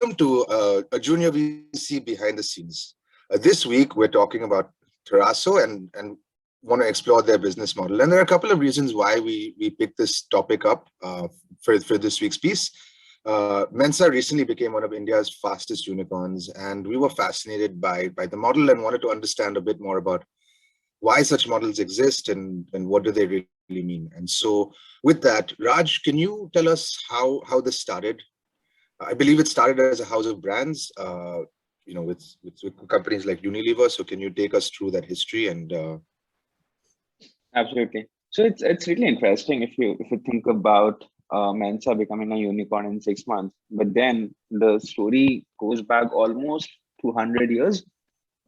welcome to a junior VC behind the scenes. This week, we're talking about Thrasio and want to explore their business model. And there are a couple of reasons why we picked this topic up for this week's piece. Mensa recently became one of India's fastest unicorns, and we were fascinated by the model and wanted to understand a bit more about why such models exist and what do they really mean. And so with that, Raj, can you tell us how this started? I believe it started as a house of brands, with companies like Unilever. So can you take us through that history? And Absolutely. So it's really interesting if you think about Mensa becoming a unicorn in 6 months, but then the story goes back almost 200 years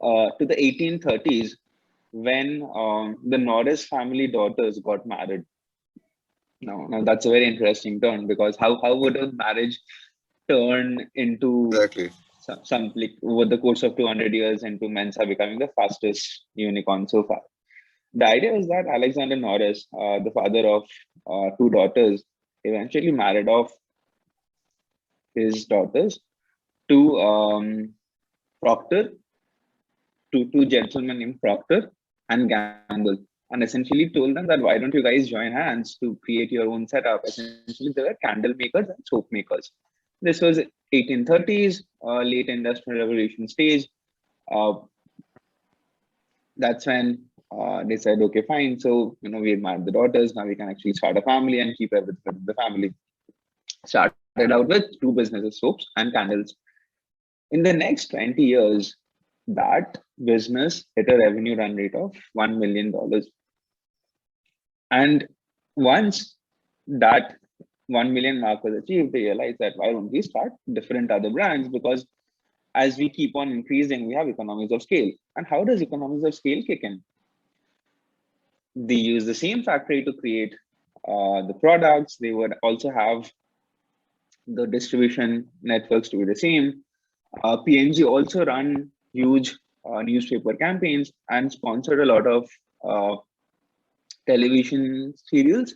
to the 1830s when the Norris family daughters got married. Now that's a very interesting turn, because how would a marriage turn into exactly. some like over the course of 200 years into Mensa becoming the fastest unicorn so far? The idea is that Alexander Norris, the father of two daughters, eventually married off his daughters to Proctor, to two gentlemen named Proctor and Gamble, and essentially told them that why don't you guys join hands to create your own setup? Essentially, they were candle makers and soap makers. This was 1830s, late industrial revolution stage. That's when they said, okay, fine. So, we admired the daughters. Now we can actually start a family and keep everything in the family. Started out with two businesses, soaps and candles. In the next 20 years, that business hit a revenue run rate of $1 million. And once that 1 million mark was achieved, they realized that why don't we start different other brands? Because as we keep on increasing, we have economies of scale. And how does economies of scale kick in? They use the same factory to create the products. They would also have the distribution networks to be the same. P&G also run huge newspaper campaigns and sponsored a lot of television serials.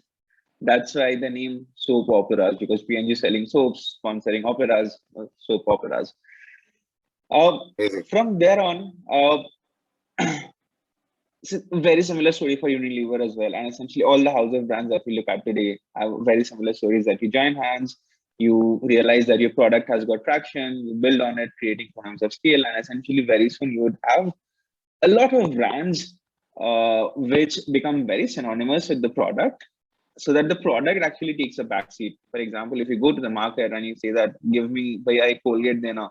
That's why the name soap operas, because P&G selling soaps, sponsoring operas, soap operas. From there on, it's a very similar story for Unilever as well. And essentially all the house of brands that we look at today have very similar stories, that you join hands, you realize that your product has got traction, you build on it, creating economies of scale, and essentially very soon you would have a lot of brands which become very synonymous with the product, so that the product actually takes a backseat. For example, if you go to the market and you say that, give me bhaiya Colgate dena,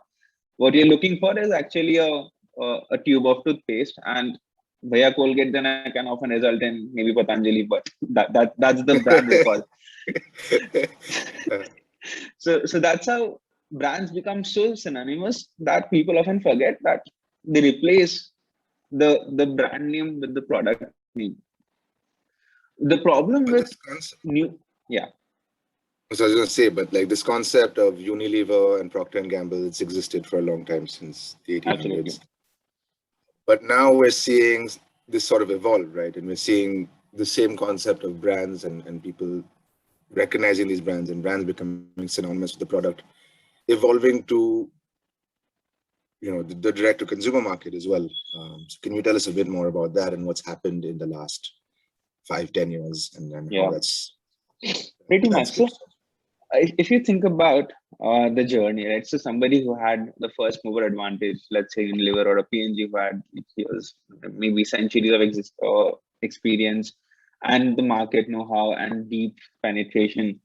what you're looking for is actually a tube of toothpaste, and bhaiya Colgate dena can often result in maybe Patanjali, but that's the brand recall. So that's how brands become so synonymous that people often forget that they replace the brand name with the product name. The problem with So I was going to say, but like this concept of Unilever and Procter and Gamble, it's existed for a long time, since the 1800s. Absolutely. But now we're seeing this sort of evolve, right? And we're seeing the same concept of brands and people recognizing these brands and brands becoming synonymous with the product, evolving to, the direct to consumer market as well. So can you tell us a bit more about that and what's happened in the last 5-10 years and how that's pretty much. So if you think about the journey, right? So somebody who had the first mover advantage, let's say Unilever or a P&G who had years, maybe centuries of experience and the market know-how and deep penetration.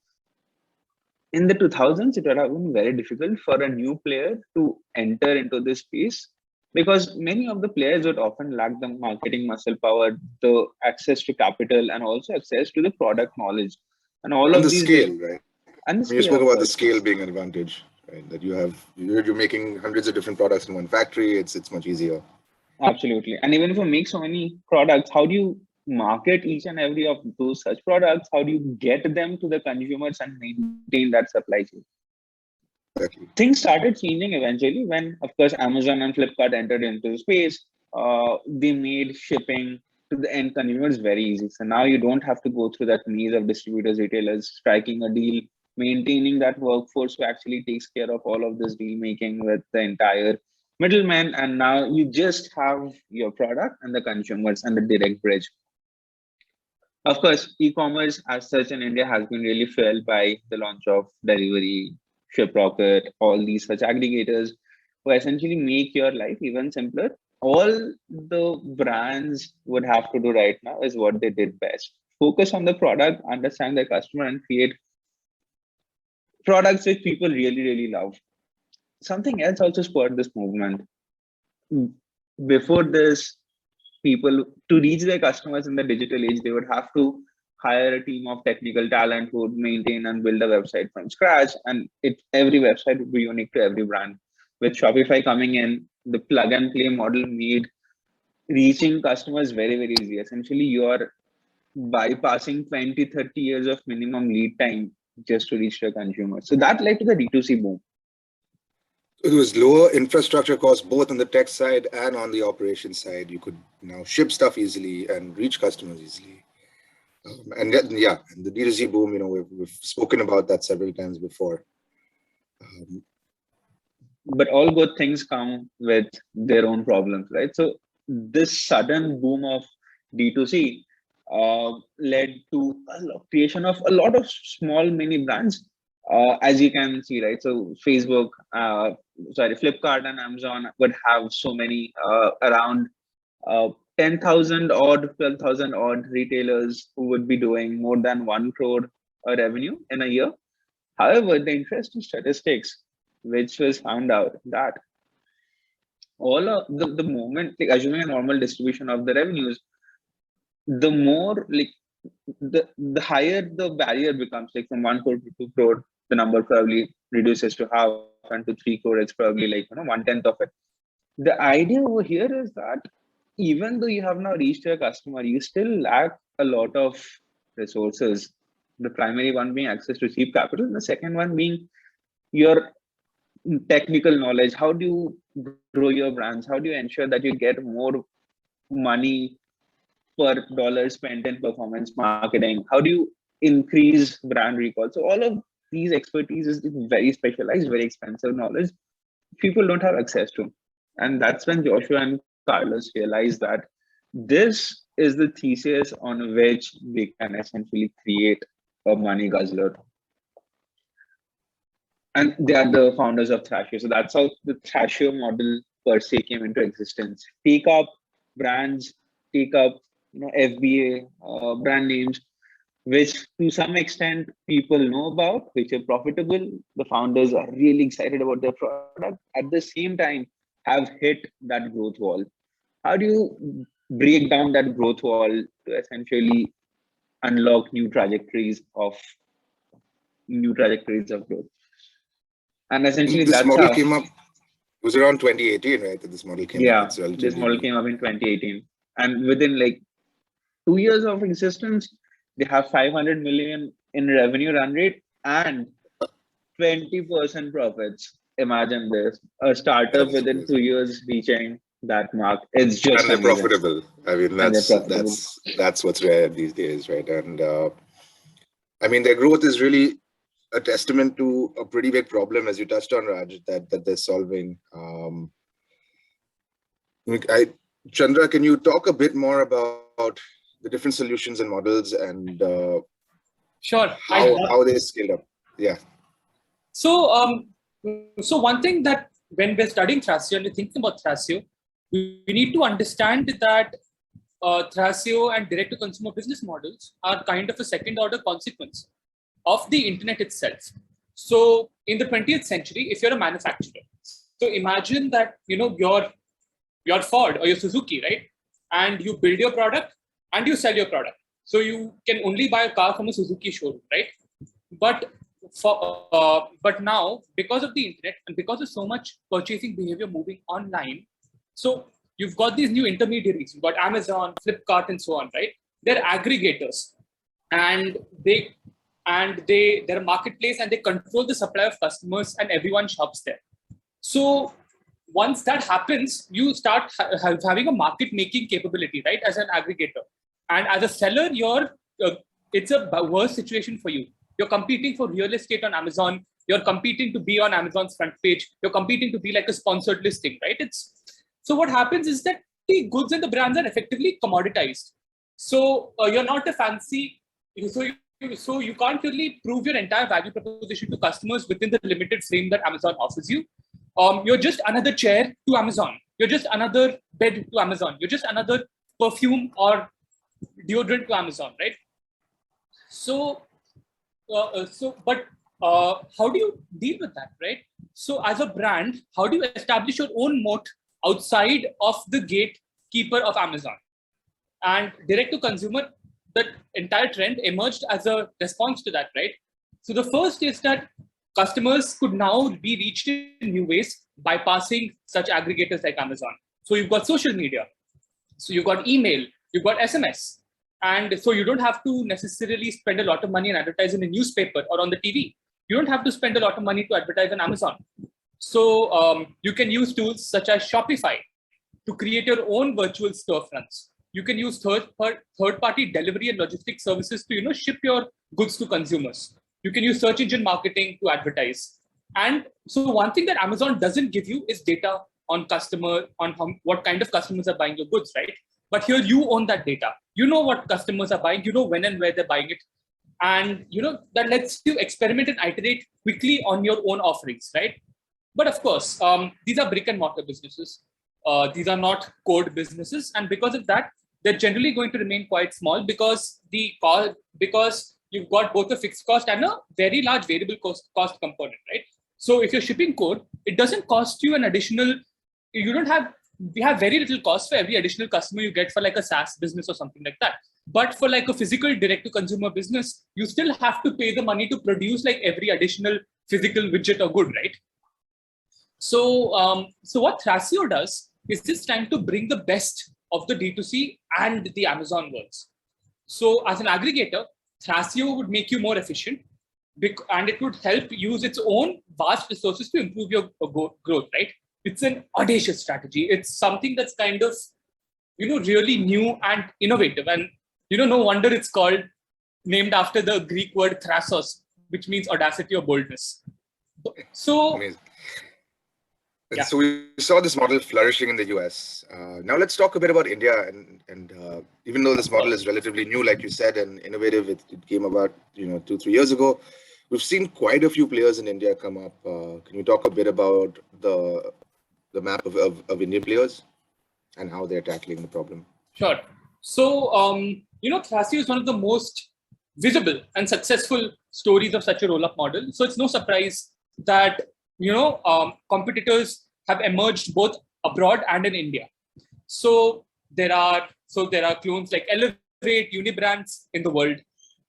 In the 2000s, it would have been very difficult for a new player to enter into this space, because many of the players would often lack the marketing muscle power, the access to capital, and also access to the product knowledge. And all of the these scale, right? And the you spoke about the course. scale being an advantage, right? That you're making hundreds of different products in one factory. It's much easier. Absolutely. And even if you make so many products, how do you market each and every of those such products? How do you get them to the consumers and maintain that supply chain? Exactly. Things started changing eventually when, of course, Amazon and Flipkart entered into the space. They made shipping to the end consumers very easy. So now you don't have to go through that maze of distributors, retailers, striking a deal maintaining that workforce who actually takes care of all of this deal making with the entire middleman. And now you just have your product and the consumers and the direct bridge. Of course, e-commerce as such in India has been really fueled by the launch of delivery, Shiprocket, all these such aggregators who essentially make your life even simpler. All the brands would have to do right now is what they did best. Focus on the product, understand the customer, and create products which people really, really love. Something else also spurred this movement. Before this, people to reach their customers in the digital age, they would have to hire a team of technical talent who would maintain and build a website from scratch. And every website would be unique to every brand. With Shopify coming in, the plug and play model made reaching customers very, very easy. Essentially, you are bypassing 20, 30 years of minimum lead time just to reach the consumer. So that led to the D2C boom. It was lower infrastructure costs both on the tech side and on the operations side. You could now ship stuff easily and reach customers easily. And the D2C boom, we've spoken about that several times before. But all good things come with their own problems, right? So this sudden boom of D2C led to creation of a lot of small mini brands, as you can see, right? So Facebook, Flipkart and Amazon would have so many around 10,000 odd, 12,000 odd retailers who would be doing more than 1 crore revenue in a year. However, the interesting statistics, which was found out that all of the moment, like assuming a normal distribution of the revenues, the more like the higher the barrier becomes, like from 1 crore to 2 crore, the number probably reduces to half, and to 3 crore, it's probably like 1/10 of it. The idea over here is that even though you have now reached your customer, you still lack a lot of resources. The primary one being access to cheap capital, and the second one being your technical knowledge. How do you grow your brands? How do you ensure that you get more money per dollar spent in performance marketing? How do you increase brand recall? So all of these expertise is very specialized, very expensive knowledge people don't have access to. And that's when Joshua and Carlos realized that this is the thesis on which they can essentially create a money guzzler. And they are the founders of Thrasio. So that's how the Thrasio model per se came into existence. Take up brands, take up FBA brand names, which to some extent people know about, which are profitable. The founders are really excited about their product. At the same time, have hit that growth wall. How do you break down that growth wall to essentially unlock new trajectories of growth? And essentially, this that's model how came up. It was around 2018, right? That this model came up. Yeah, this model came up in 2018, and within like 2 years of existence, they have 500 million in revenue run rate and 20% profits. Imagine this: a startup within 2 years reaching that mark. It's just and they're amazing. profitable. I mean, that's what's rare these days, right? And I mean, their growth is really a testament to a pretty big problem, as you touched on, Raj, that they're solving. Chandra, can you talk a bit more about the different solutions and models and sure, how they scaled up? Yeah. So, so one thing that when we're studying Thrasio and we're thinking about Thrasio, we need to understand that Thrasio and direct-to-consumer business models are kind of a second-order consequence of the internet itself. So, in the 20th century, if you're a manufacturer, so imagine that you're Ford or your Suzuki, right? And you build your product and you sell your product. So you can only buy a car from a Suzuki showroom, right? But now, because of the internet and because of so much purchasing behavior moving online, so you've got these new intermediaries. You've got Amazon, Flipkart, and so on, right? They're aggregators, and they're a marketplace, and they control the supply of customers, and everyone shops there. So once that happens, you start having a market making capability, right? As an aggregator, and as a seller, it's a worse situation for you. You're competing for real estate on Amazon. You're competing to be on Amazon's front page. You're competing to be like a sponsored listing, right? So what happens is that the goods and the brands are effectively commoditized. So you're not a fancy, so you can't really prove your entire value proposition to customers within the limited frame that Amazon offers you. You're just another chair to Amazon. You're just another bed to Amazon. You're just another perfume or deodorant to Amazon, right? So, how do you deal with that, right? So, as a brand, how do you establish your own moat outside of the gatekeeper of Amazon? And direct to consumer, that entire trend emerged as a response to that, right? So, the first is that customers could now be reached in new ways, bypassing such aggregators like Amazon. So, you've got social media, so you've got email, you've got SMS. And so you don't have to necessarily spend a lot of money on advertising in a newspaper or on the TV. You don't have to spend a lot of money to advertise on Amazon. So you can use tools such as Shopify to create your own virtual storefronts. You can use third-party delivery and logistics services to ship your goods to consumers. You can use search engine marketing to advertise. And so one thing that Amazon doesn't give you is data on what kind of customers are buying your goods, right? But here you own that data. You know what customers are buying, you know when and where they're buying it. And that lets you experiment and iterate quickly on your own offerings, right? But of course, these are brick and mortar businesses. These are not code businesses. And because of that, they're generally going to remain quite small because you've got both a fixed cost and a very large variable cost component, right? So if you're shipping code, it doesn't cost you an additional, we have very little cost for every additional customer you get for like a SaaS business or something like that. But for like a physical direct-to-consumer business, you still have to pay the money to produce like every additional physical widget or good, right? So, so what Thrasio does is it's trying to bring the best of the D2C and the Amazon worlds. So as an aggregator, Thrasio would make you more efficient and it would help use its own vast resources to improve your growth, right? It's an audacious strategy. It's something that's kind of, really new and innovative. And, no wonder it's named after the Greek word thrasos, which means audacity or boldness. So, amazing. And so we saw this model flourishing in the US. Now let's talk a bit about India. And even though this model is relatively new, like you said, and innovative, it came about 2-3 years ago. We've seen quite a few players in India come up. Can you talk a bit about the map of Indian players and how they're tackling the problem? Sure. So, Thrasio is one of the most visible and successful stories of such a roll-up model. So it's no surprise that, competitors have emerged both abroad and in India. So there are clones like Elevate, Unibrands in the world.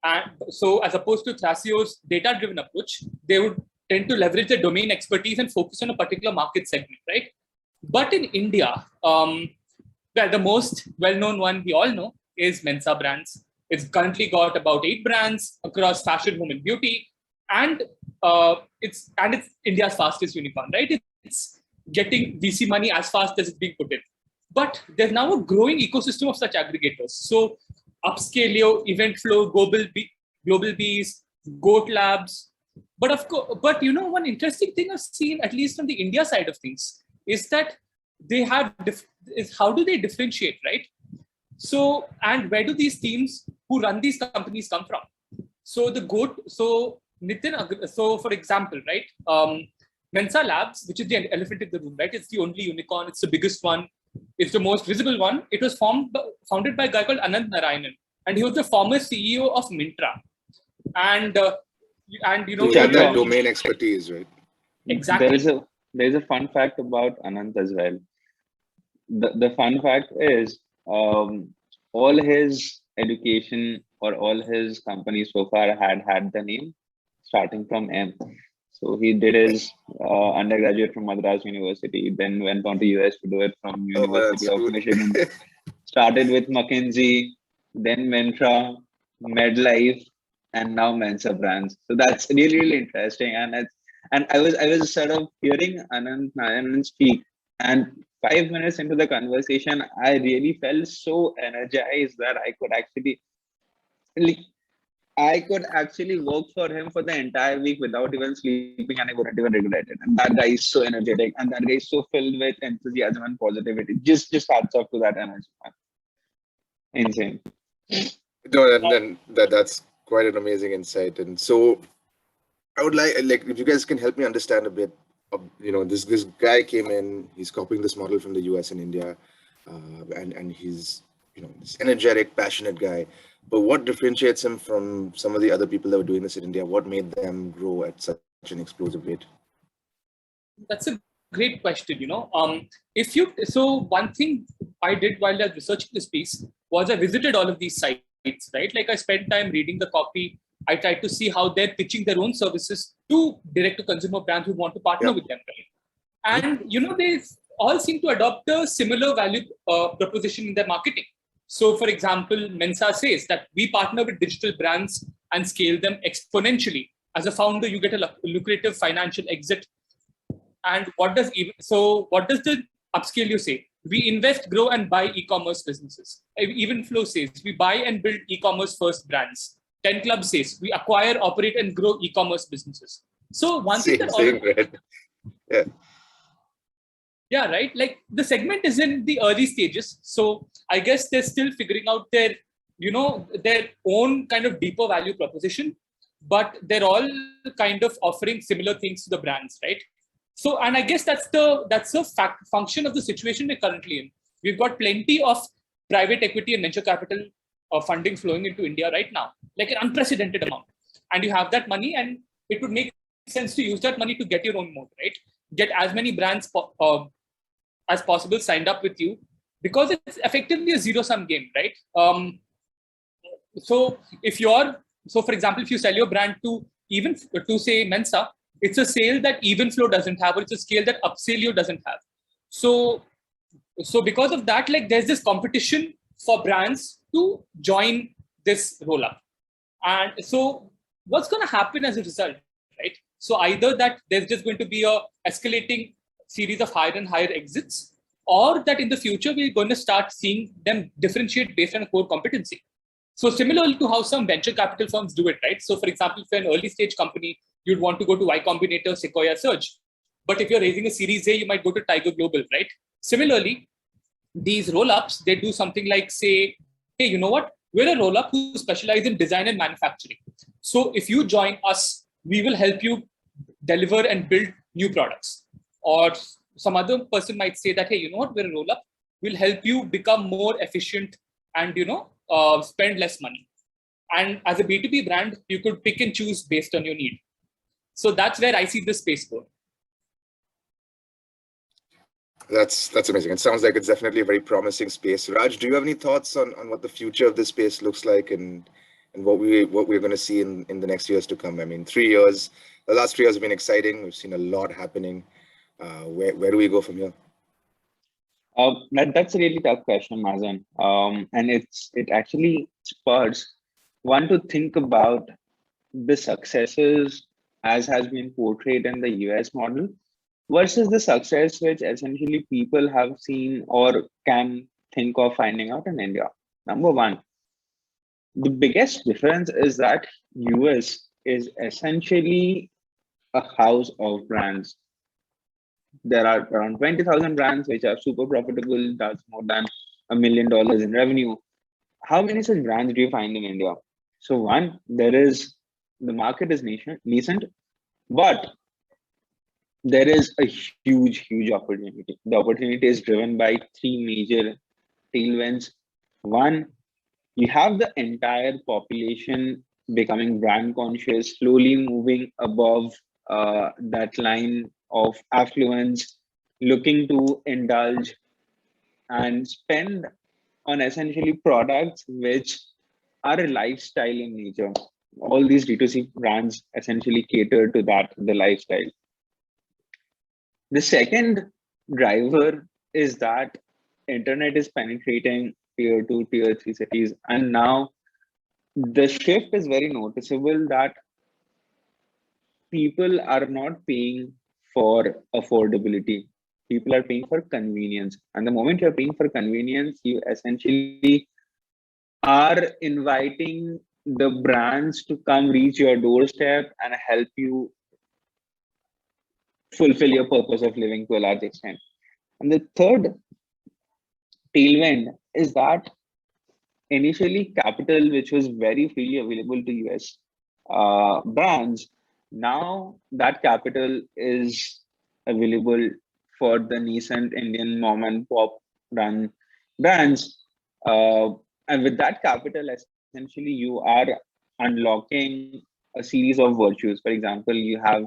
And so as opposed to Thrasio's data-driven approach, they would tend to leverage their domain expertise and focus on a particular market segment, right? But in India, the most well-known one we all know is Mensa Brands. It's currently got about 8 brands across fashion, home, and beauty, and it's India's fastest unicorn, right? It's getting VC money as fast as it's being put in. But there's now a growing ecosystem of such aggregators. So Upscalio, Eventflow, GlobalBees, GOAT Labs. But one interesting thing I've seen, at least from the India side of things, is that they have how do they differentiate, right? So, and where do these teams who run these companies come from? So the GOAT, so Nitin, so for example, right, Mensa Labs, which is the elephant in the room, right? It's the only unicorn. It's the biggest one. It's the most visible one. It was founded by a guy called Anand Narayanan, and he was the former CEO of Myntra. And you have that domain expertise, right? Exactly. There's a fun fact about Anand as well. The fun fact is all his education or all his companies so far had the name starting from M. So he did his undergraduate from Madras University, then went on to US to do it from University of Michigan. Started with McKinsey, then Mentra, MedLife, and now Mensa Brands. So that's really, really interesting. And I was sort of hearing Anand Narayanan speak, and 5 minutes into the conversation, I really felt so energized that I could actually, I could actually work for him for the entire week without even sleeping, and I wouldn't even regret it. And that guy is so energetic, and that guy is so filled with enthusiasm and positivity. Just hats off to that energy, man. Insane. No, and then that's quite an amazing insight. And so I would like if you guys can help me understand a bit of, this guy came in, he's copying this model from the US and India, and he's, this energetic, passionate guy. But what differentiates him from some of the other people that were doing this in India? What made them grow at such an explosive rate? That's a great question. So one thing I did while I was researching this piece was I visited all of these sites, right? Like I spent time reading the copy. I tried to see how they're pitching their own services to direct to consumer brands who want to partner with them, right? And they all seem to adopt a similar value proposition in their marketing. So, for example, Mensa says that we partner with digital brands and scale them exponentially. As a founder, you get a lucrative financial exit. And what does the upscale you say? We invest, grow, and buy e-commerce businesses. Evenflow says we buy and build e-commerce first brands. 10 Club says we acquire, operate, and grow e-commerce businesses. So one thing that yeah, right. Like the segment is in the early stages, so I guess they're still figuring out their own kind of deeper value proposition, but they're all kind of offering similar things to the brands, right? So, and I guess that's a function of the situation we're currently in. We've got plenty of private equity and venture capital funding flowing into India right now, like an unprecedented amount. And you have that money, and it would make sense to use that money to get your own moat, right? Get as many brands as possible signed up with you, because it's effectively a zero-sum game, right? So for example, if you sell your brand to say Mensa, it's a sale that Evenflow doesn't have, or it's a scale that Upstaleo doesn't have. So because of that, like there's this competition for brands to join this roll-up. And so what's going to happen as a result, right? So either that there's just going to be a escalating series of higher and higher exits, or that in the future, we're going to start seeing them differentiate based on a core competency. So similar to how some venture capital firms do it, right? So for example, if you're an early stage company, you'd want to go to Y Combinator, Sequoia, Surge. But if you're raising a Series A, you might go to Tiger Global, right? Similarly, these roll-ups, they do something like say, hey, you know what? We're a roll-up who specialize in design and manufacturing. So if you join us, we will help you deliver and build new products. Or some other person might say that, hey, you know what? We're a roll-up. We'll help you become more efficient and, spend less money. And as a B2B brand, you could pick and choose based on your need. So that's where I see this space go. That's amazing. It sounds like it's definitely a very promising space. Raj, do you have any thoughts on what the future of this space looks like and what we're going to see in the next years to come? I mean, the last 3 years have been exciting. We've seen a lot happening. Where do we go from here? That's a really tough question, Mazen. And it actually spurs one to think about the successes as has been portrayed in the US model versus the success which essentially people have seen or can think of finding out in India. Number one, the biggest difference is that US is essentially a house of brands. There are around 20,000 brands which are super profitable, does more than $1 million in revenue. How many such brands do you find in India? So one, the market is nascent, but there is a huge opportunity. The opportunity is driven by 3 major tailwinds. One, you have the entire population becoming brand conscious, slowly moving above that line of affluence, looking to indulge and spend on essentially products which are a lifestyle in nature. All these D2C brands essentially cater to the lifestyle. The second driver is that internet is penetrating tier 2, tier 3 cities. And now the shift is very noticeable that people are not paying for affordability. People are paying for convenience. And the moment you're paying for convenience, you essentially are inviting the brands to come reach your doorstep and help you fulfill your purpose of living to a large extent. And the third tailwind is that initially capital, which was very freely available to US brands, now that capital is available for the nascent Indian mom and pop run brands. And with that capital, essentially you are unlocking a series of virtues. For example, you have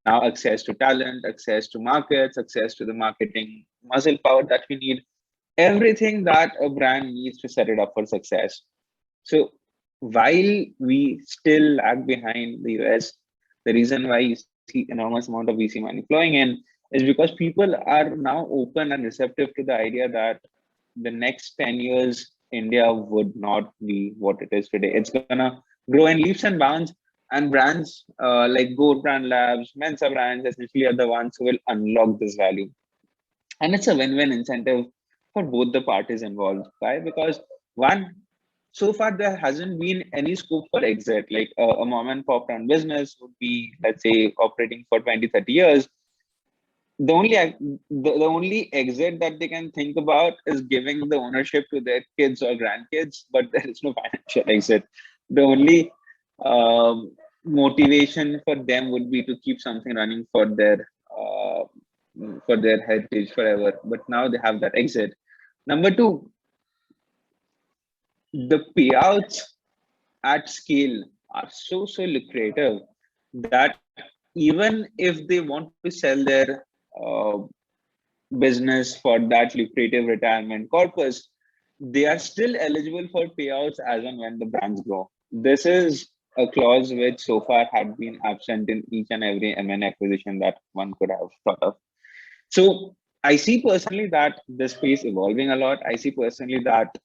now access to talent, access to markets, access to the marketing muscle power that we need, everything that a brand needs to set it up for success. So while we still lag behind the US, the reason why you see enormous amount of VC money flowing in is because people are now open and receptive to the idea that the next 10 years, India would not be what it is today. It's gonna grow in leaps and bounds, and brands like GOAT Brand Labs, Mensa Brands essentially are the ones who will unlock this value. And it's a win-win incentive for both the parties involved. Why? Because one, so far there hasn't been any scope for exit. Like a mom and pop run business would be, let's say, operating for 20, 30 years. The only exit that they can think about is giving the ownership to their kids or grandkids, but there is no financial exit. The only motivation for them would be to keep something running for their heritage forever. But now they have that exit. Number two, the payouts at scale are so lucrative that even if they want to sell their business for that lucrative retirement corpus, they are still eligible for payouts as and when the brands grow. This is a clause which so far had been absent in each and every M&A acquisition that one could have thought of. So I see personally that the space evolving a lot. I see personally that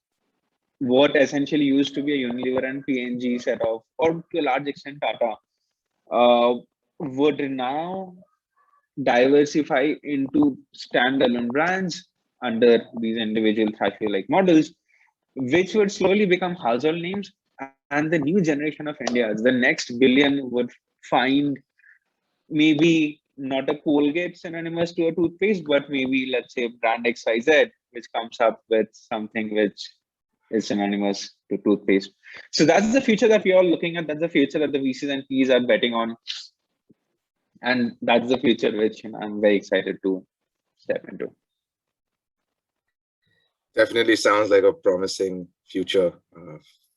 what essentially used to be a Unilever and P&G set of, or to a large extent Tata, would now diversify into standalone brands under these individual Thrasio-like models, which would slowly become household names. And the new generation of Indians, the next billion, would find maybe not a Colgate synonymous to a toothpaste, but maybe, let's say, brand XYZ, which comes up with something which is synonymous to toothpaste. So that's the future that we are all looking at. That's the future that the VCs and Ps are betting on. And that's the future which I'm very excited to step into. Definitely sounds like a promising future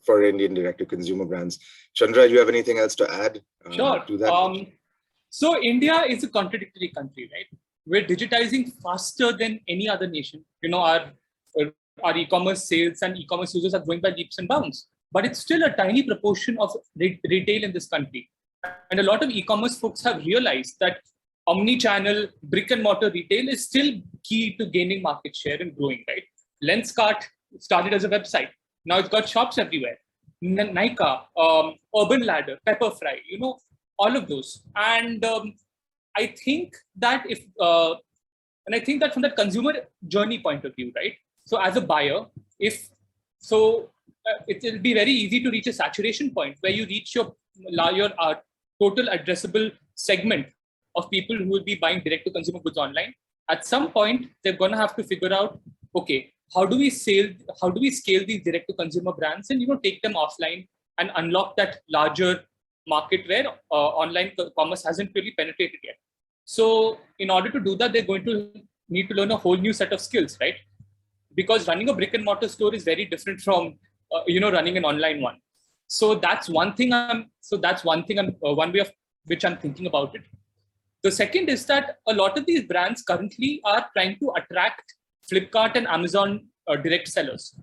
for Indian direct-to-consumer brands. Chandra, you have anything else to add to that? So India is a contradictory country, right? We're digitizing faster than any other nation. Our e-commerce sales and e-commerce users are growing by leaps and bounds, but it's still a tiny proportion of retail in this country. And a lot of e-commerce folks have realized that omni-channel brick and mortar retail is still key to gaining market share and growing, right? Lenskart started as a website. Now it's got shops everywhere. Nykaa, Urban Ladder, Pepperfry, all of those. And I think that from the consumer journey point of view, right? So as a buyer, it'll be very easy to reach a saturation point where you reach your total addressable segment of people who will be buying direct to consumer goods online. At some point, they're going to have to figure out, okay, how do we scale these direct to consumer brands and take them offline and unlock that larger market where online commerce hasn't really penetrated yet. So in order to do that, they're going to need to learn a whole new set of skills, right? Because running a brick and mortar store is very different from running an online one. So that's one thing. One way of which I'm thinking about it. The second is that a lot of these brands currently are trying to attract Flipkart and Amazon direct sellers.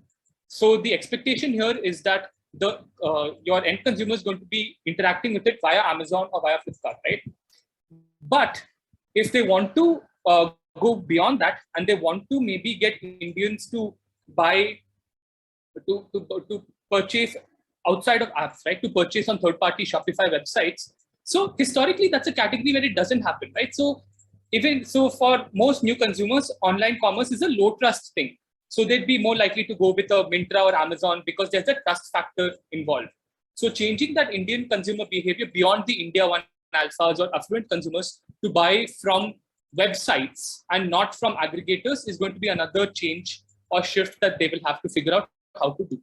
So the expectation here is that your end consumer is going to be interacting with it via Amazon or via Flipkart, right? But if they want to go beyond that and they want to maybe get Indians to buy, to purchase outside of apps, right? To purchase on third-party Shopify websites. So historically, that's a category where it doesn't happen, right? So for most new consumers, online commerce is a low trust thing. So they'd be more likely to go with a Myntra or Amazon because there's a trust factor involved. So changing that Indian consumer behavior beyond the India One alphas or affluent consumers to buy from websites and not from aggregators is going to be another change or shift that they will have to figure out how to do.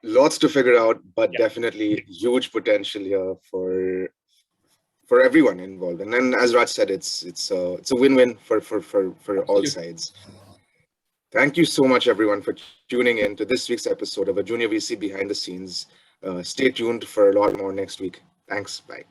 Lots to figure out, but definitely huge potential here for everyone involved. And then, as Raj said, it's a win-win for all sides. Thank you so much, everyone, for tuning in to this week's episode of a Junior VC Behind the Scenes. Stay tuned for a lot more next week. Thanks. Bye.